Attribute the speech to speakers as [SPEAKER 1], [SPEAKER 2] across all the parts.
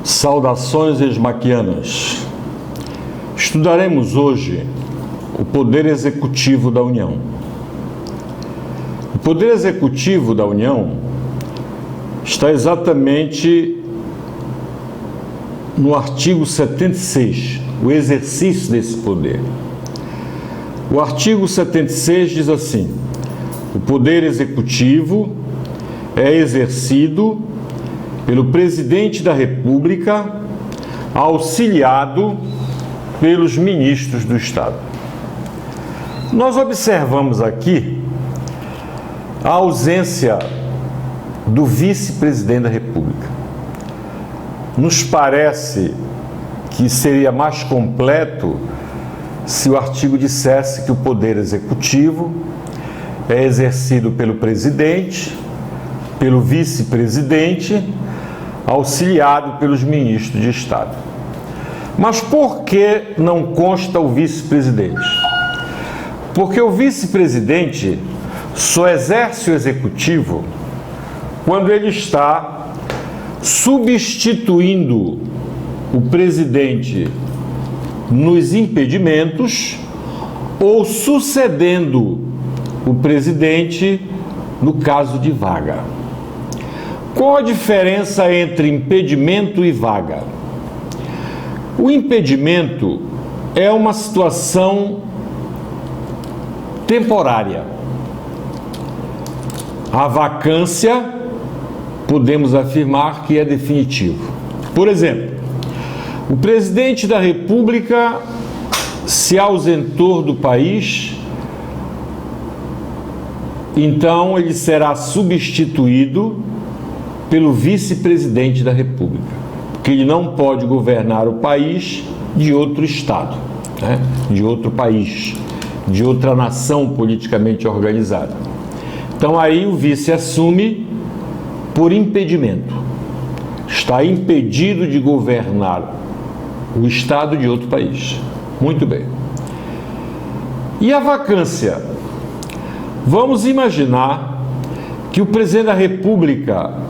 [SPEAKER 1] Saudações esmaquianas. Estudaremos hoje o Poder Executivo da União. O Poder Executivo da União está exatamente no artigo 76, o exercício desse poder. O artigo 76 diz assim: o Poder Executivo é exercido pelo Presidente da República, auxiliado pelos ministros do Estado. Nós observamos aqui a ausência do vice-presidente da República. Nos parece que seria mais completo se o artigo dissesse que o Poder Executivo é exercido pelo presidente, pelo vice-presidente, auxiliado pelos ministros de Estado. Mas por que não consta o vice-presidente? Porque o vice-presidente só exerce o executivo quando ele está substituindo o presidente nos impedimentos ou sucedendo o presidente no caso de vaga. Qual a diferença entre impedimento e vaga? O impedimento é uma situação temporária. A vacância, podemos afirmar que é definitivo. Por exemplo, o presidente da República se ausentou do país, então ele será substituído pelo vice-presidente da República, porque ele não pode governar o país de outro estado, né? De outro país, de outra nação politicamente organizada. Então aí o vice assume por impedimento. Está impedido de governar o estado de outro país. Muito bem. E a vacância? Vamos imaginar que o presidente da República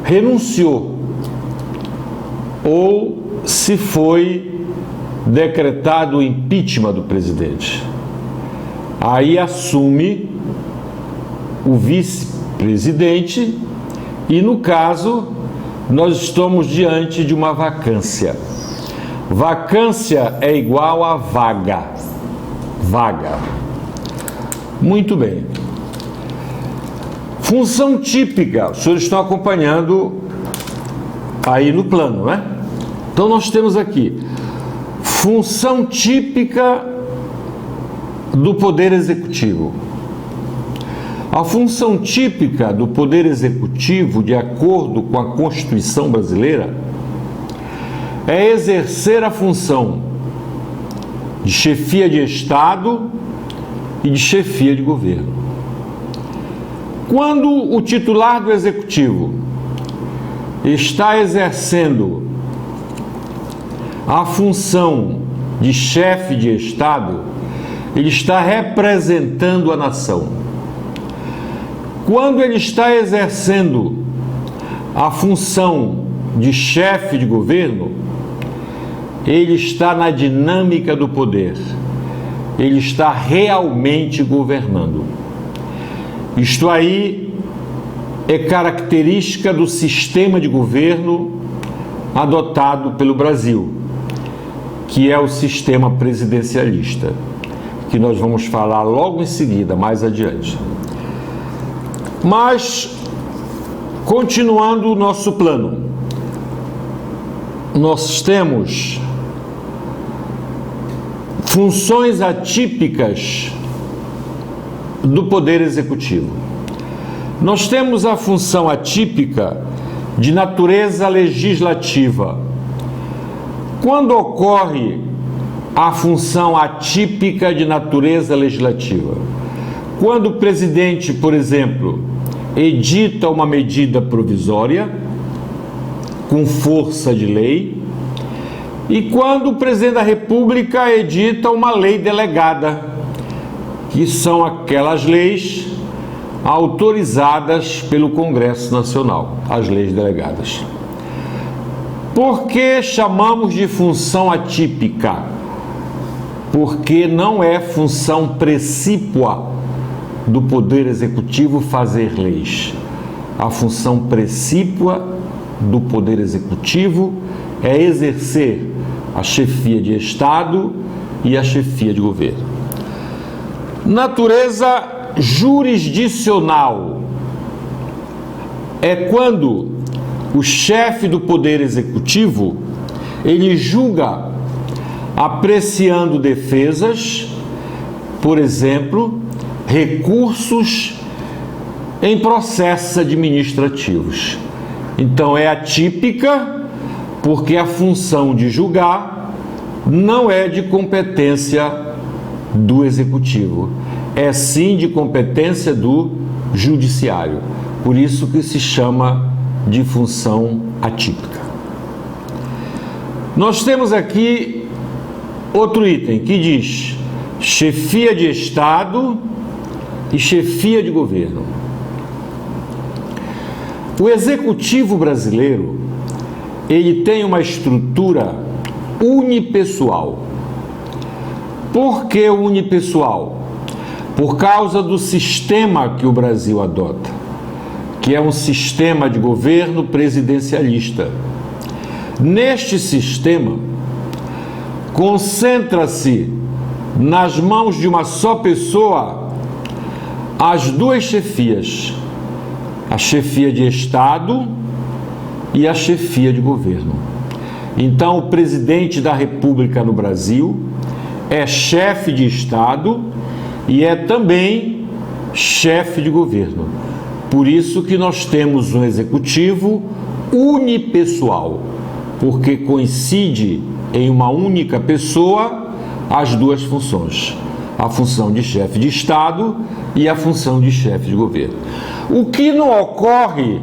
[SPEAKER 1] renunciou ou se foi decretado o impeachment do presidente. Aí assume o vice-presidente e, no caso, nós estamos diante de uma vacância. Vacância é igual a vaga. Vaga. Muito bem. Função típica, os senhores estão acompanhando aí no plano, né? Então nós temos aqui função típica do Poder Executivo. A função típica do Poder Executivo, de acordo com a Constituição brasileira, é exercer a função de chefia de Estado e de chefia de governo. Quando o titular do Executivo está exercendo a função de chefe de Estado, ele está representando a nação. Quando ele está exercendo a função de chefe de governo, ele está na dinâmica do poder. Ele está realmente governando. Isto aí é característica do sistema de governo adotado pelo Brasil, que é o sistema presidencialista, que nós vamos falar logo em seguida, mais adiante. Mas, continuando o nosso plano, nós temos funções atípicas do Poder Executivo. Nós temos a função atípica de natureza legislativa. Quando ocorre a função atípica de natureza legislativa? Quando o presidente, por exemplo, edita uma medida provisória com força de lei, e quando o presidente da República edita uma lei delegada, que são aquelas leis autorizadas pelo Congresso Nacional, as leis delegadas. Por que chamamos de função atípica? Porque não é função precípua do Poder Executivo fazer leis. A função precípua do Poder Executivo é exercer a chefia de Estado e a chefia de governo. Natureza jurisdicional é quando o chefe do Poder Executivo ele julga apreciando defesas, por exemplo, recursos em processos administrativos. Então é atípica porque a função de julgar não é de competência do Executivo, é sim de competência do Judiciário. Por isso que se chama de função atípica. Nós temos aqui outro item que diz chefia de Estado e chefia de governo. O Executivo brasileiro, ele tem uma estrutura unipessoal. Por que unipessoal? Por causa do sistema que o Brasil adota, que é um sistema de governo presidencialista. Neste sistema, concentra-se nas mãos de uma só pessoa as duas chefias, a chefia de Estado e a chefia de governo. Então, o presidente da República no Brasil é chefe de Estado e é também chefe de governo. Por isso que nós temos um executivo unipessoal, porque coincide em uma única pessoa as duas funções, a função de chefe de Estado e a função de chefe de governo. O que não ocorre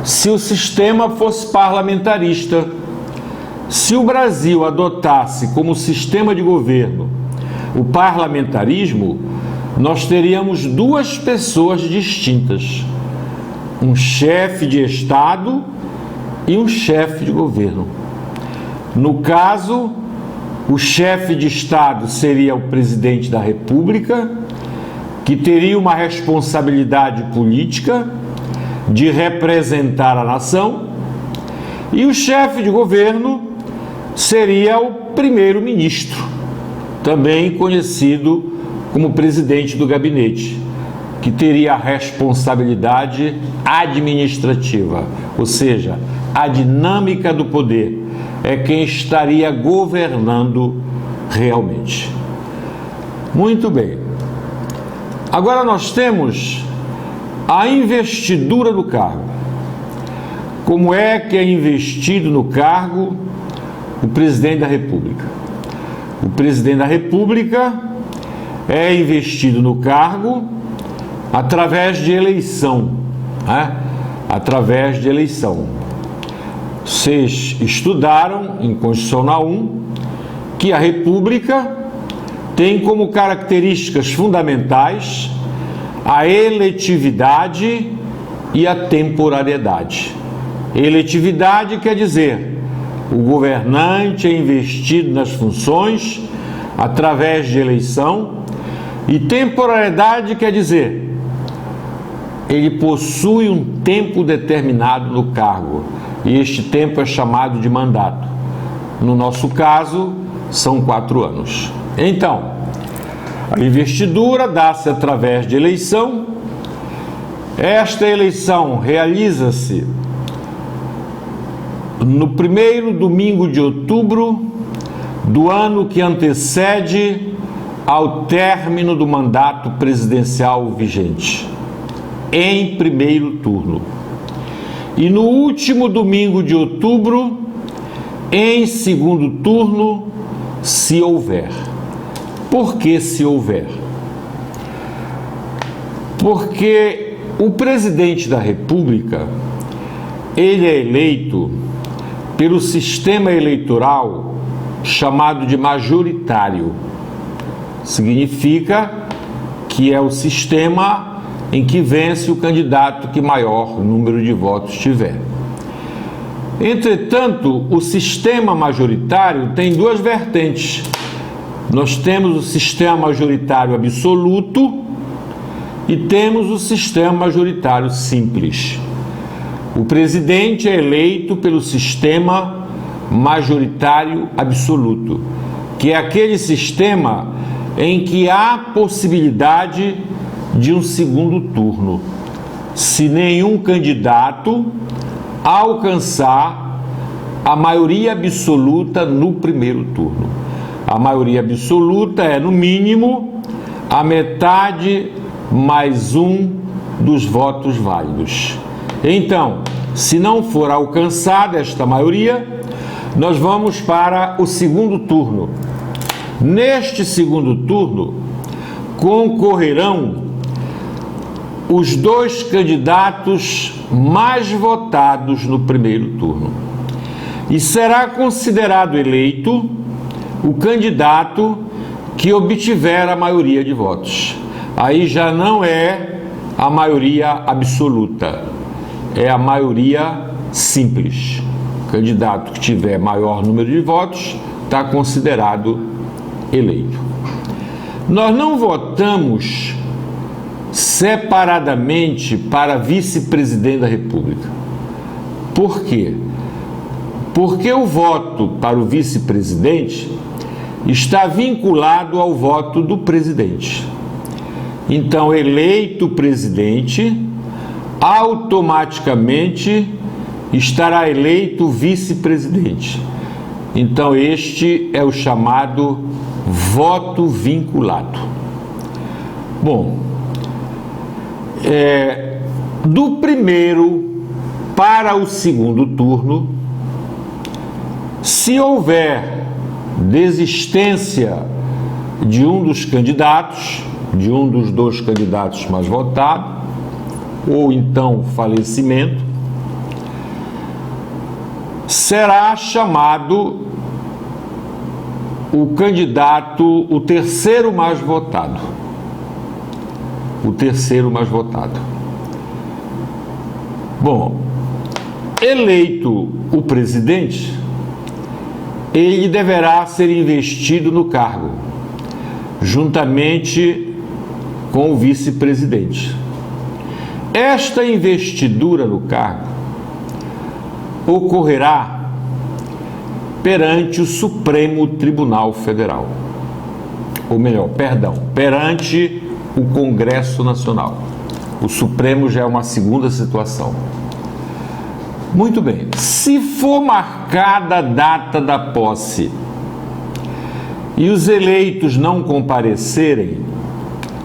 [SPEAKER 1] se o sistema fosse parlamentarista. Se o Brasil adotasse como sistema de governo o parlamentarismo, nós teríamos duas pessoas distintas, um chefe de Estado e um chefe de governo. No caso, o chefe de Estado seria o presidente da República, que teria uma responsabilidade política de representar a nação, e o chefe de governo seria o primeiro-ministro, também conhecido como presidente do gabinete, que teria a responsabilidade administrativa, ou seja, a dinâmica do poder, é quem estaria governando realmente. Muito bem. Agora nós temos a investidura do cargo. Como é que é investido no cargo o presidente da República? O presidente da República é investido no cargo através de eleição, né? Através de eleição. Vocês estudaram em Constitucional 1 que a República tem como características fundamentais a eletividade e a temporariedade. Eletividade quer dizer o governante é investido nas funções através de eleição, e temporariedade quer dizer ele possui um tempo determinado no cargo, e este tempo é chamado de mandato. No nosso caso, são 4 anos. Então, a investidura dá-se através de eleição. Esta eleição realiza-se no primeiro domingo de outubro do ano que antecede ao término do mandato presidencial vigente, em primeiro turno. E no último domingo de outubro, em segundo turno, se houver. Por que se houver? Porque o presidente da República, ele é eleito pelo sistema eleitoral chamado de majoritário. Significa que é o sistema em que vence o candidato que maior número de votos tiver. Entretanto, o sistema majoritário tem duas vertentes. Nós temos o sistema majoritário absoluto e temos o sistema majoritário simples. O presidente é eleito pelo sistema majoritário absoluto, que é aquele sistema em que há possibilidade de um segundo turno, se nenhum candidato alcançar a maioria absoluta no primeiro turno. A maioria absoluta é, no mínimo, a metade mais um dos votos válidos. Então, se não for alcançada esta maioria, nós vamos para o segundo turno. Neste segundo turno, concorrerão os dois candidatos mais votados no primeiro turno. E será considerado eleito o candidato que obtiver a maioria de votos. Aí já não é a maioria absoluta, é a maioria simples. O candidato que tiver maior número de votos está considerado eleito. Nós não votamos separadamente para vice-presidente da República. Por quê? Porque o voto para o vice-presidente está vinculado ao voto do presidente. Então, eleito o presidente, automaticamente estará eleito o vice-presidente. Então, este é o chamado voto vinculado. Bom, do primeiro para o segundo turno, se houver desistência de um dos candidatos, de um dos dois candidatos mais votados, ou então falecimento, será chamado o candidato, o terceiro mais votado. O terceiro mais votado. Bom, eleito o presidente, ele deverá ser investido no cargo, juntamente com o vice-presidente. Esta investidura no cargo ocorrerá perante o Supremo Tribunal Federal. Ou melhor, perante o Congresso Nacional. O Supremo já é uma segunda situação. Muito bem. Se for marcada a data da posse e os eleitos não comparecerem,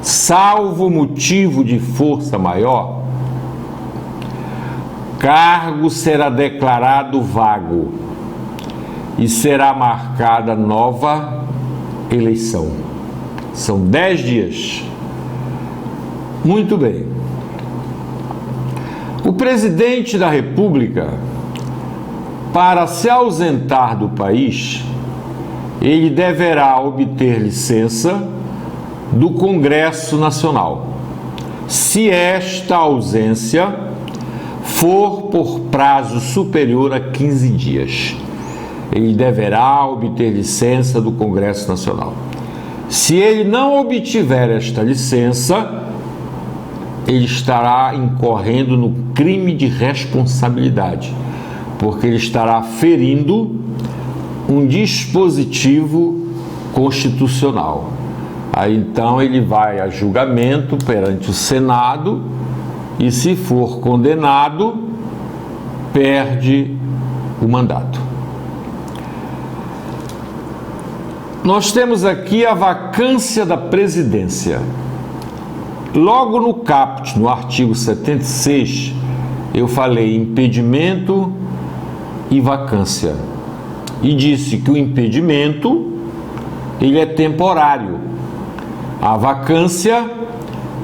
[SPEAKER 1] salvo motivo de força maior, cargo será declarado vago e será marcada nova eleição. São 10 dias. Muito bem. O presidente da República, para se ausentar do país, ele deverá obter licença do Congresso Nacional. Se esta ausência for por prazo superior a 15 dias, ele deverá obter licença do Congresso Nacional. Se ele não obtiver esta licença, ele estará incorrendo no crime de responsabilidade, porque ele estará ferindo um dispositivo constitucional. Aí então ele vai a julgamento perante o Senado e, se for condenado, perde o mandato. Nós temos aqui a vacância da presidência. Logo no caput, no artigo 76, eu falei impedimento e vacância. E disse que o impedimento, ele é temporário. A vacância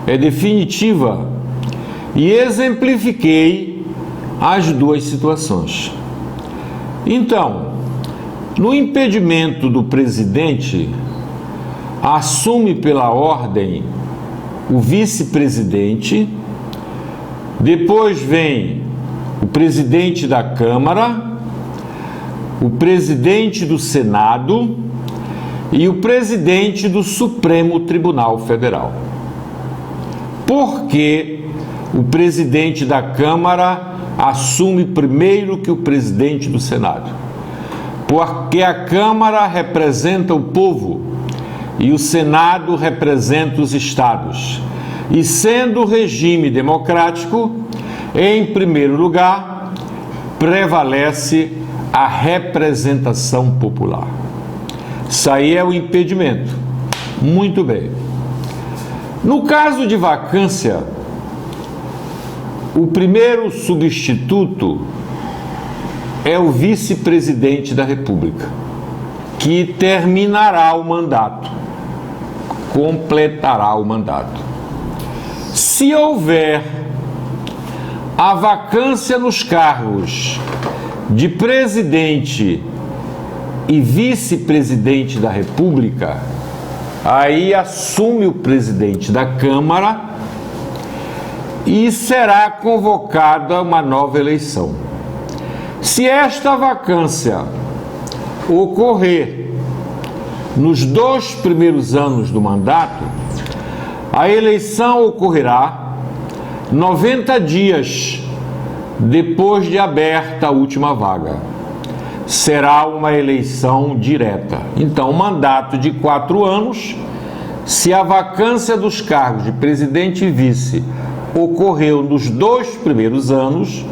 [SPEAKER 1] é definitiva. E exemplifiquei as duas situações. Então, no impedimento do presidente, assume pela ordem o vice-presidente, depois vem o presidente da Câmara o presidente do Senado e o presidente do Supremo Tribunal Federal. Por que o presidente da Câmara assume primeiro que o presidente do Senado? Porque a Câmara representa o povo e o Senado representa os estados. E sendo regime democrático, em primeiro lugar, prevalece a representação popular. Isso aí é o impedimento. Muito bem. No caso de vacância, o primeiro substituto é o vice-presidente da República, que terminará o mandato, completará o mandato. Se houver a vacância nos cargos de presidente e vice-presidente da República, aí assume o presidente da Câmara e será convocada uma nova eleição. Se esta vacância ocorrer nos 2 primeiros anos do mandato, a eleição ocorrerá 90 dias depois de aberta a última vaga. Será uma eleição direta. Então, mandato de 4 anos, se a vacância dos cargos de presidente e vice ocorreu nos 2 primeiros anos,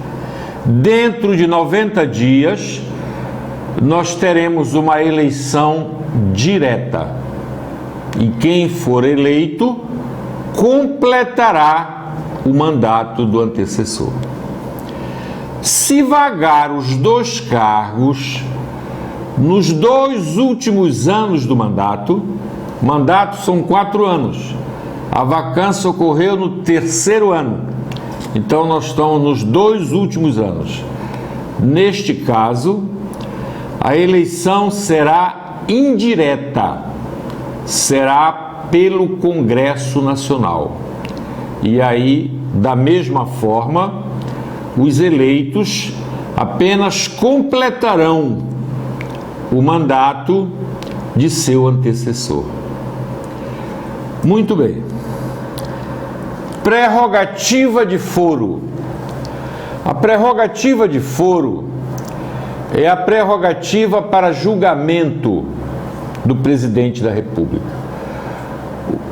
[SPEAKER 1] dentro de 90 dias, nós teremos uma eleição direta. E quem for eleito completará o mandato do antecessor. Se vagar os 2 cargos nos 2 últimos anos do mandato são 4 anos, a vacância ocorreu no 3º ano, então nós estamos nos 2 últimos anos. Neste caso, a eleição será indireta, será pelo Congresso Nacional. E aí, da mesma forma, os eleitos apenas completarão o mandato de seu antecessor. Muito bem. Prerrogativa de foro. A prerrogativa de foro é a prerrogativa para julgamento do presidente da República.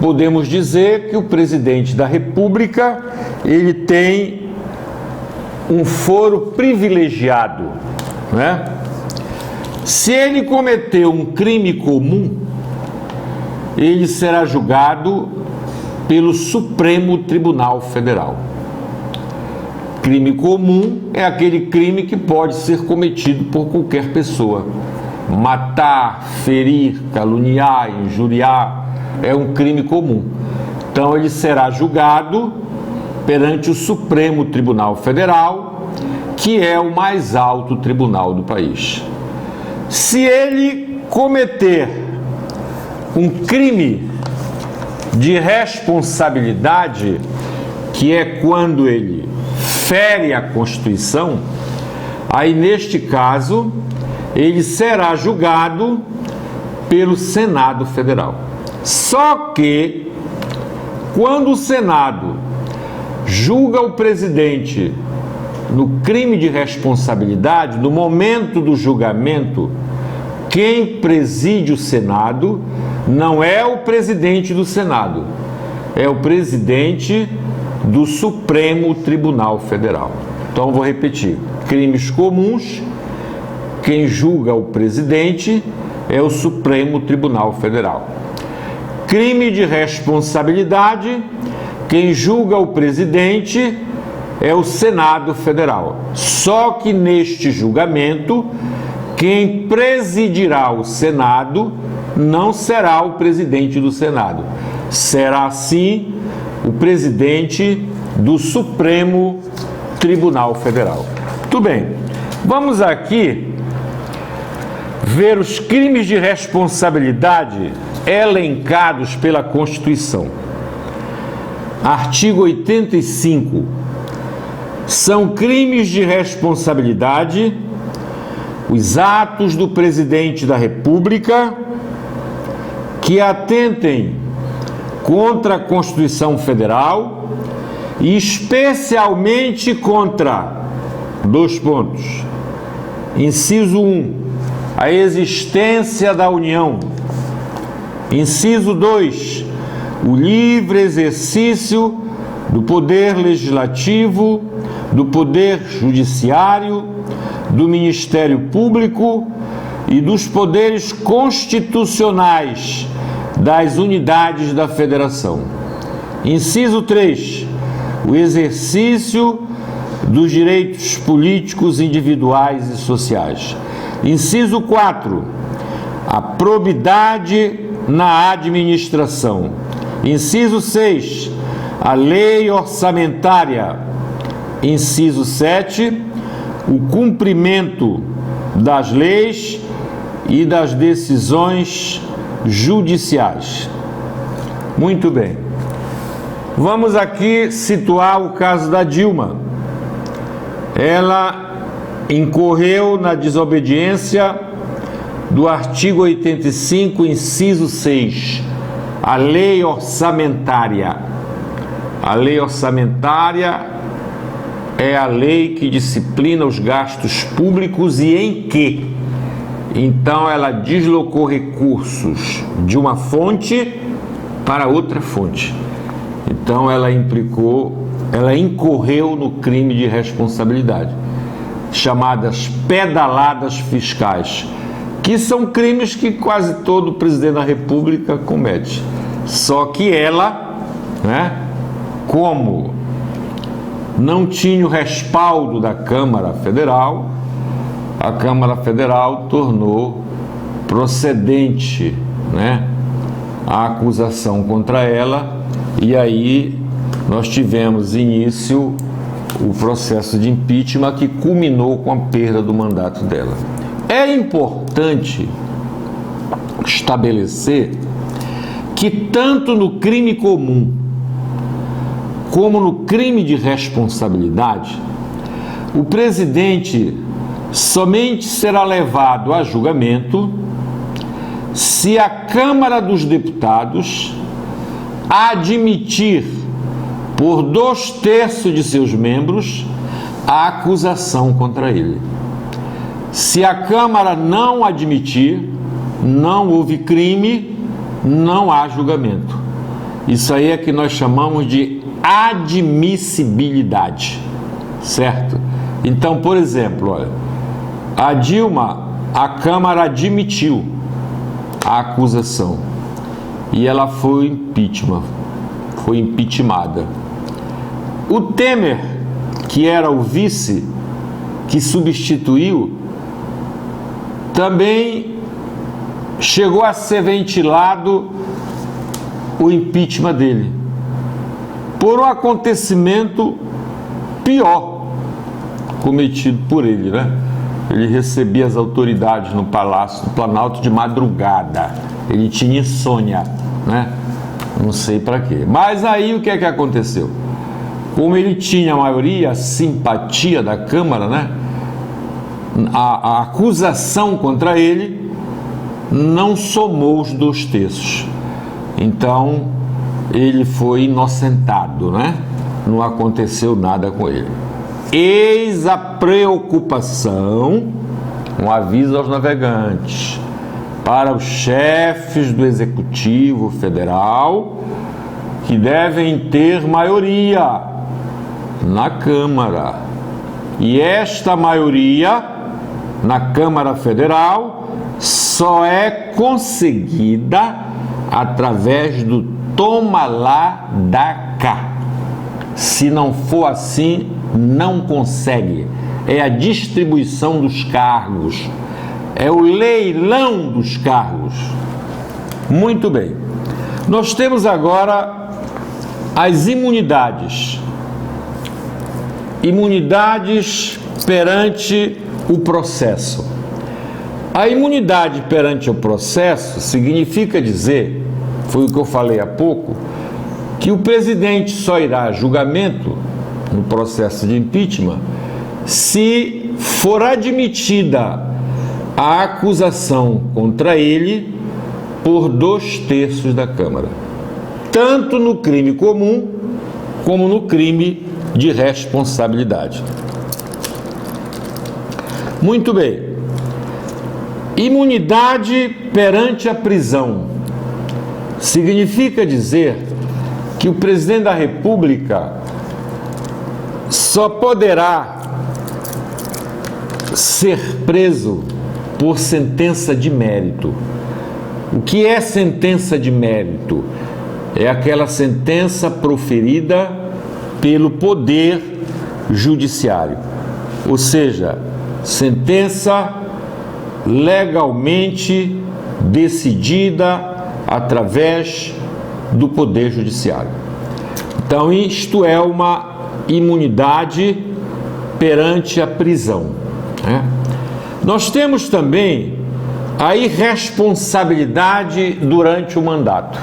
[SPEAKER 1] Podemos dizer que o presidente da República, ele tem um foro privilegiado, né? Se ele cometeu um crime comum, ele será julgado pelo Supremo Tribunal Federal. Crime comum é aquele crime que pode ser cometido por qualquer pessoa. Matar, ferir, caluniar, injuriar é um crime comum. Então ele será julgado perante o Supremo Tribunal Federal, que é o mais alto tribunal do país. Se ele cometer um crime de responsabilidade, que é quando ele fere a Constituição, aí neste caso ele será julgado pelo Senado Federal. Só que quando o Senado julga o presidente no crime de responsabilidade, no momento do julgamento, quem preside o Senado não é o presidente do Senado, é o presidente do Supremo Tribunal Federal. Então, vou repetir: crimes comuns, quem julga o presidente é o Supremo Tribunal Federal. Crime de responsabilidade, quem julga o presidente é o Senado Federal. Só que neste julgamento, quem presidirá o Senado não será o presidente do Senado, será sim o presidente do Supremo Tribunal Federal. Tudo bem, vamos aqui ver os crimes de responsabilidade elencados pela Constituição. Artigo 85. São crimes de responsabilidade os atos do presidente da República que atentem contra a Constituição Federal e especialmente contra, dois pontos, inciso 1, a existência da União, inciso 2, o livre exercício do poder legislativo, do poder judiciário, do Ministério Público e dos poderes constitucionais das unidades da Federação. Inciso 3, o exercício dos direitos políticos individuais e sociais. Inciso 4, a probidade na administração. Inciso 6, a lei orçamentária. Inciso 7, o cumprimento das leis e das decisões judiciais. Muito bem. Vamos aqui situar o caso da Dilma. Ela incorreu na desobediência do artigo 85, inciso 6, a lei orçamentária. A lei orçamentária é a lei que disciplina os gastos públicos e em que, então, ela deslocou recursos de uma fonte para outra fonte. Então, ela incorreu no crime de responsabilidade, chamadas pedaladas fiscais, que são crimes que quase todo presidente da República comete. Só que ela, como não tinha o respaldo da Câmara Federal, a Câmara Federal tornou procedente, a acusação contra ela, e aí nós tivemos início o processo de impeachment que culminou com a perda do mandato dela. É importante estabelecer que tanto no crime comum como no crime de responsabilidade, o presidente somente será levado a julgamento se a Câmara dos Deputados admitir por 2/3 de seus membros a acusação contra ele. Se a Câmara não admitir, não houve crime, não há julgamento. Isso aí é que nós chamamos de admissibilidade, certo? Então, por exemplo, olha, a Dilma, a Câmara admitiu a acusação e ela foi impeachmentada. O Temer, que era o vice que substituiu, também chegou a ser ventilado o impeachment dele, por um acontecimento pior cometido por ele, Ele recebia as autoridades no Palácio do Planalto de madrugada. Ele tinha insônia, Não sei para quê. Mas aí o que é que aconteceu? Como ele tinha a maioria, a simpatia da Câmara, a acusação contra ele não somou os 2/3. Então, ele foi inocentado, Não aconteceu nada com ele. Eis a preocupação, um aviso aos navegantes, para os chefes do Executivo Federal, que devem ter maioria na Câmara. E esta maioria na Câmara Federal só é conseguida através do toma lá, dá cá. Se não for assim, não consegue. É a distribuição dos cargos, é o leilão dos cargos. Muito bem. Nós temos agora as imunidades. Imunidades perante o processo. A imunidade perante o processo significa dizer, foi o que eu falei há pouco, que o presidente só irá a julgamento no processo de impeachment se for admitida a acusação contra ele por 2/3 da Câmara, tanto no crime comum como no crime de responsabilidade. Muito bem. Imunidade perante a prisão significa dizer que o presidente da República só poderá ser preso por sentença de mérito. O que é sentença de mérito? É aquela sentença proferida pelo Poder Judiciário, ou seja, sentença legalmente decidida através do Poder Judiciário. Então, isto é uma imunidade perante a prisão, né? Nós temos também a irresponsabilidade durante o mandato.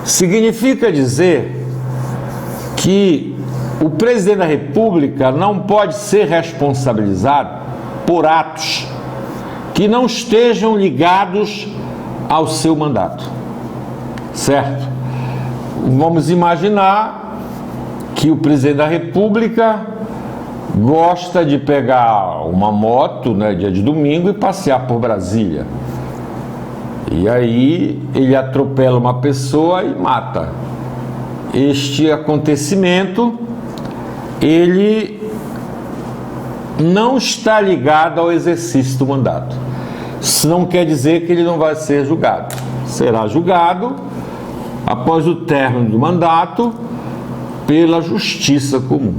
[SPEAKER 1] Significa dizer que o presidente da República não pode ser responsabilizado por atos que não estejam ligados ao seu mandato, certo? Vamos imaginar que o presidente da República gosta de pegar uma moto, né, dia de domingo, e passear por Brasília. E aí ele atropela uma pessoa e mata. Este acontecimento, ele não está ligado ao exercício do mandato. Isso não quer dizer que ele não vai ser julgado. Será julgado após o término do mandato pela justiça comum.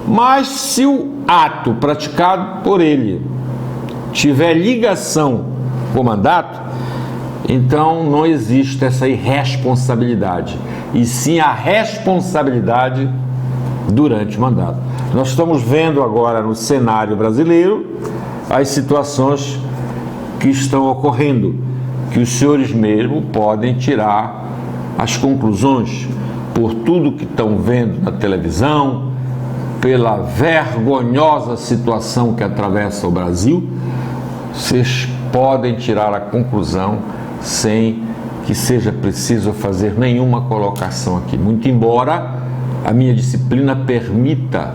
[SPEAKER 1] Mas se o ato praticado por ele tiver ligação com o mandato, então não existe essa irresponsabilidade, e sim a responsabilidade durante o mandato. Nós estamos vendo agora no cenário brasileiro as situações que estão ocorrendo, que os senhores mesmo podem tirar as conclusões por tudo que estão vendo na televisão, pela vergonhosa situação que atravessa o Brasil. Vocês podem tirar a conclusão sem que seja preciso fazer nenhuma colocação aqui, muito embora a minha disciplina permita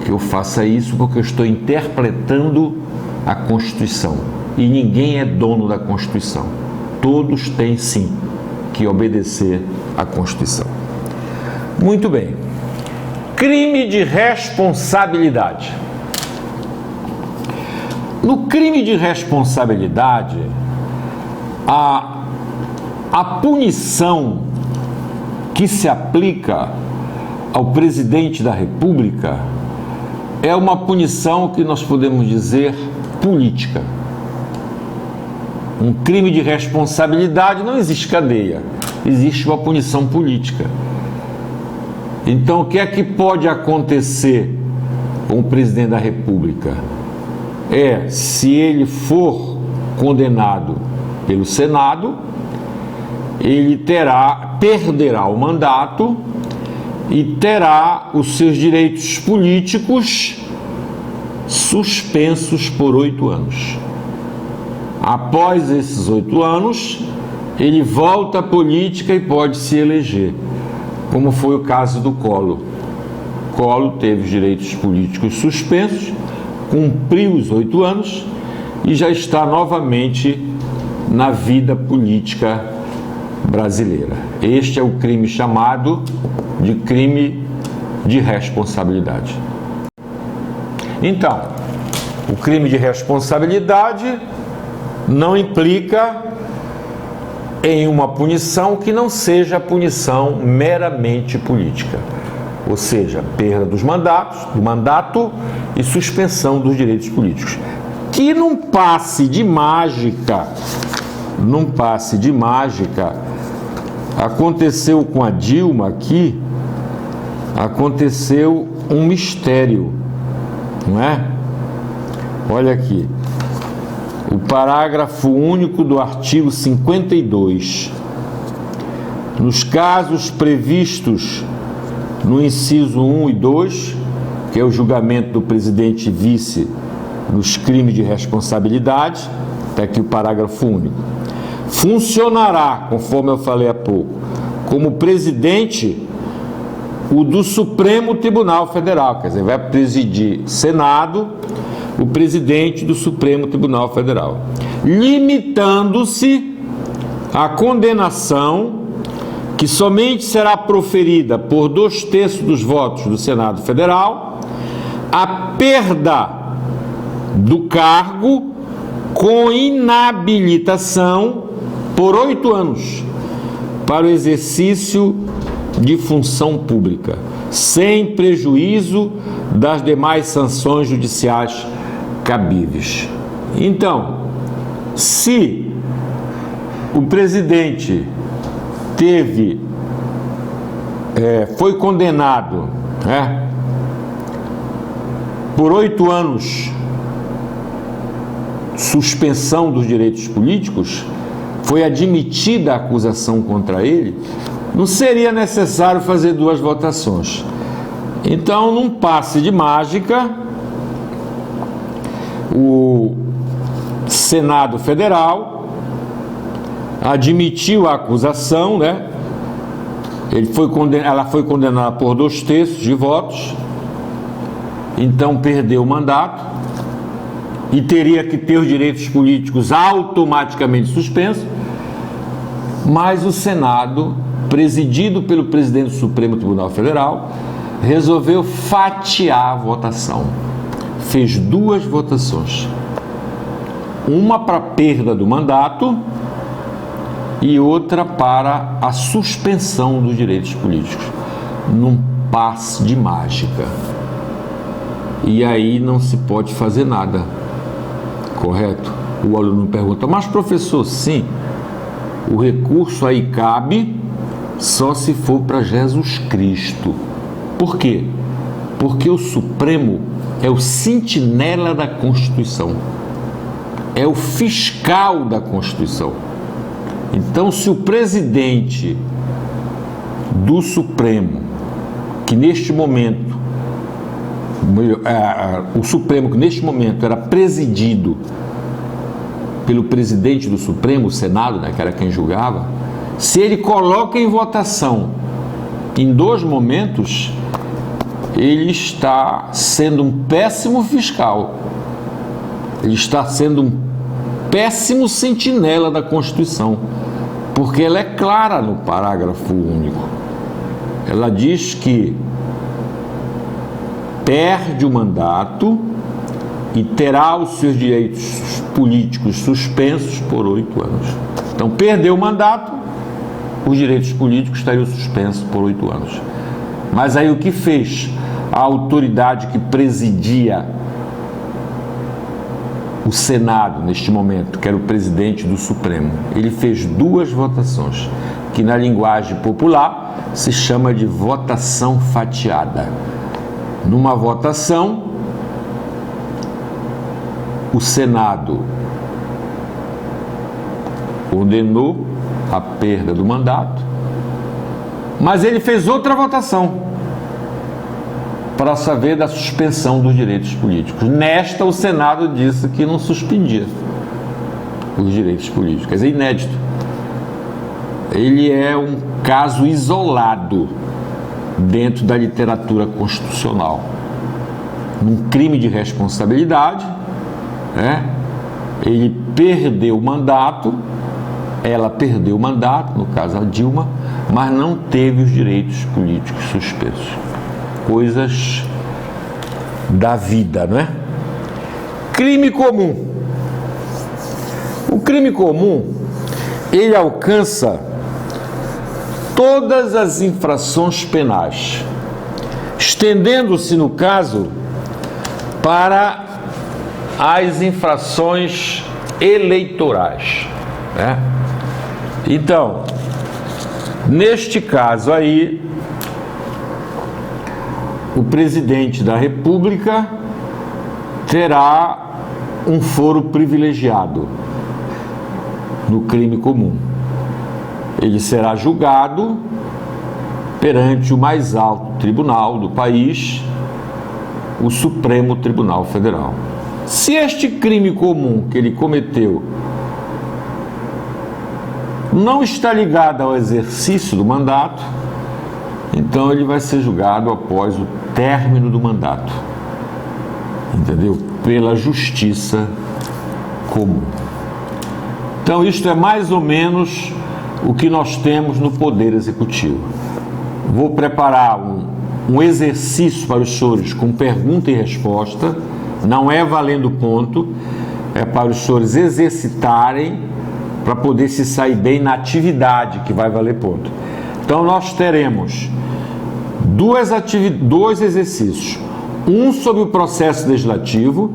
[SPEAKER 1] que eu faça isso, porque eu estou interpretando a Constituição e ninguém é dono da Constituição. Todos têm sim que obedecer à Constituição. Muito bem. Crime de responsabilidade. No crime de responsabilidade, a punição que se aplica ao presidente da República é uma punição que nós podemos dizer política. Um crime de responsabilidade não existe cadeia, existe uma punição política. Então, o que é que pode acontecer com o presidente da República? Se ele for condenado pelo Senado, ele perderá o mandato e terá os seus direitos políticos suspensos por 8 anos. Após esses 8 anos, ele volta à política e pode se eleger, como foi o caso do Collor. Collor teve os direitos políticos suspensos, cumpriu os 8 anos e já está novamente na vida política brasileira. Este é o crime chamado de crime de responsabilidade. Então, o crime de responsabilidade não implica em uma punição que não seja punição meramente política, ou seja, perda dos mandatos, do mandato e suspensão dos direitos políticos. Que num passe de mágica, aconteceu com a Dilma aqui, aconteceu um mistério, não é? Olha aqui, o parágrafo único do artigo 52. Nos casos previstos no inciso 1 e 2, que é o julgamento do presidente e vice nos crimes de responsabilidade, está aqui o parágrafo único, funcionará, conforme eu falei há pouco, como presidente o do Supremo Tribunal Federal, quer dizer, vai presidir Senado, o presidente do Supremo Tribunal Federal, limitando-se à condenação que somente será proferida por 2/3 dos votos do Senado Federal, a perda do cargo com inabilitação por 8 anos para o exercício de função pública, sem prejuízo das demais sanções judiciais cabíveis. Então, se o presidente foi condenado, por 8 anos, suspensão dos direitos políticos, foi admitida a acusação contra ele, não seria necessário fazer 2 votações. Então, num passe de mágica, o Senado Federal admitiu a acusação, ela foi condenada por 2/3 de votos, então perdeu o mandato e teria que ter os direitos políticos automaticamente suspensos, mas o Senado, presidido pelo presidente do Supremo Tribunal Federal, resolveu fatiar a votação. Fez 2 votações. Uma para a perda do mandato e outra para a suspensão dos direitos políticos, num passe de mágica. E aí não se pode fazer nada, correto? O aluno pergunta, mas professor, sim, o recurso aí cabe só se for para Jesus Cristo. Por quê? Porque o Supremo é o sentinela da Constituição, é o fiscal da Constituição. Então, se o presidente do Supremo, que neste momento, o Supremo que neste momento era presidido pelo presidente do Supremo, o Senado, que era quem julgava, se ele coloca em votação em 2 momentos, ele está sendo um péssimo fiscal, ele está sendo um péssimo sentinela da Constituição, porque ela é clara no parágrafo único. Ela diz que perde o mandato e terá os seus direitos políticos suspensos por 8 anos. Então, perdeu o mandato, os direitos políticos estariam suspensos por 8 anos. Mas aí o que fez a autoridade que presidia o Senado neste momento, que era o presidente do Supremo? Ele fez 2 votações, que na linguagem popular se chama de votação fatiada. Numa votação, o Senado condenou a perda do mandato, mas ele fez outra votação para saber da suspensão dos direitos políticos. Nesta, o Senado disse que não suspendia os direitos políticos. Quer dizer, inédito. Ele é um caso isolado dentro da literatura constitucional. Num crime de responsabilidade, ele perdeu o mandato, ela perdeu o mandato, no caso a Dilma, mas não teve os direitos políticos suspensos. Coisas da vida, não é? Crime comum. O crime comum, ele alcança todas as infrações penais, estendendo-se, no caso, para as infrações eleitorais, Então, neste caso aí, o presidente da República terá um foro privilegiado no crime comum. Ele será julgado perante o mais alto tribunal do país, o Supremo Tribunal Federal. Se este crime comum que ele cometeu não está ligado ao exercício do mandato, então ele vai ser julgado após o término do mandato, entendeu? Pela justiça comum. Então isto é mais ou menos o que nós temos no Poder Executivo. Vou preparar um exercício para os senhores com pergunta e resposta, não é valendo ponto, é para os senhores exercitarem para poder se sair bem na atividade que vai valer ponto. Então nós teremos dois exercícios, um sobre o processo legislativo,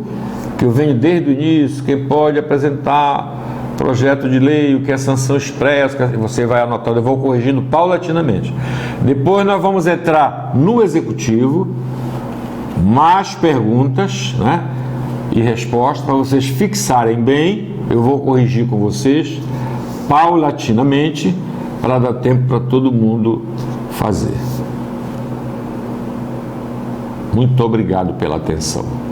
[SPEAKER 1] que eu venho desde o início, quem pode apresentar projeto de lei, o que é sanção expressa, você vai anotando, eu vou corrigindo paulatinamente. Depois nós vamos entrar no executivo, mais perguntas, né, e respostas para vocês fixarem bem. Eu vou corrigir com vocês paulatinamente para dar tempo para todo mundo fazer. Muito obrigado pela atenção.